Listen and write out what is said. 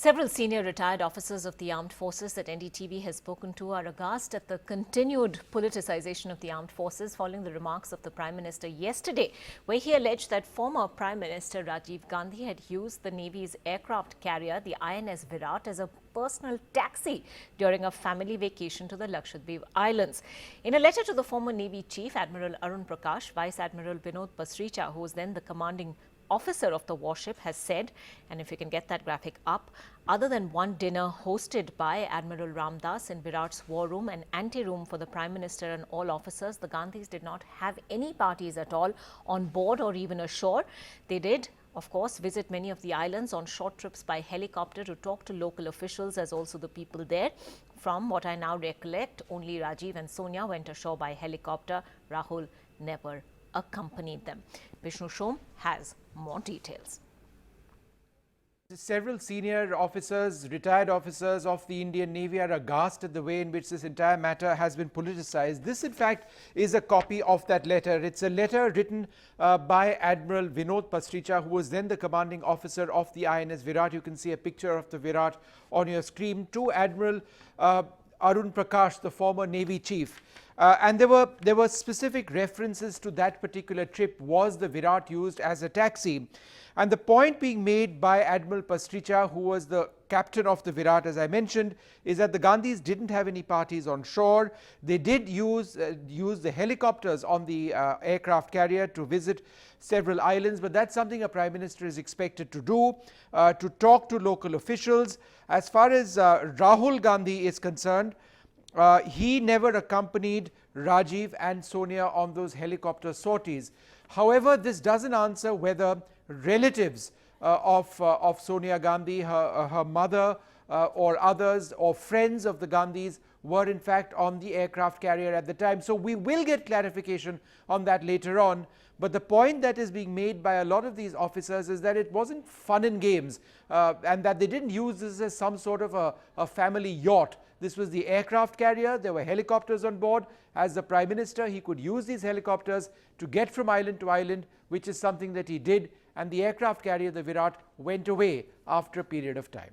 Several senior retired officers of the armed forces that NDTV has spoken to are aghast at the continued politicization of the armed forces following the remarks of the Prime Minister yesterday, where he alleged that former Prime Minister Rajiv Gandhi had used the Navy's aircraft carrier, the INS Viraat, as a personal taxi during a family vacation to the Lakshadweep Islands. In a letter to the former Navy Chief, Admiral Arun Prakash, Vice Admiral Vinod Pasricha, who was then the commanding officer of the warship, has said, and if you can get that graphic up, other than one dinner hosted by Admiral Ramdas in Viraat's war room and ante-room for the Prime Minister and all officers, the Gandhis did not have any parties at all on board or even ashore. They did, of course, visit many of the islands on short trips by helicopter to talk to local officials as also the people there. From what I now recollect, only Rajiv and Sonia went ashore by helicopter. Rahul never accompanied them. Vishnu Shom has more details. Several senior officers, retired officers of the Indian Navy are aghast at the way in which this entire matter has been politicized. This, in fact, is a copy of that letter. It's a letter written by Admiral Vinod Pasricha, who was then the commanding officer of the INS Viraat. You can see a picture of the Viraat on your screen, to Admiral Arun Prakash, the former Navy chief. And there were specific references to that particular trip. Was the Viraat used as a taxi? And the point being made by Admiral Pasricha, who was the captain of the Viraat, as I mentioned, is that the Gandhis didn't have any parties on shore. They did use the helicopters on the aircraft carrier to visit several islands, but that's something a Prime Minister is expected to do, to talk to local officials. As far as Rahul Gandhi is concerned, he never accompanied Rajiv and Sonia on those helicopter sorties. However, this doesn't answer whether relatives of Sonia Gandhi, her mother, or others, or friends of the Gandhis were in fact on the aircraft carrier at the time. So we will get clarification on that later on. But the point that is being made by a lot of these officers is that it wasn't fun and games, and that they didn't use this as some sort of a family yacht. This was the aircraft carrier. There were helicopters on board. As the Prime Minister, he could use these helicopters to get from island to island, which is something that he did. And the aircraft carrier, the Viraat, went away after a period of time.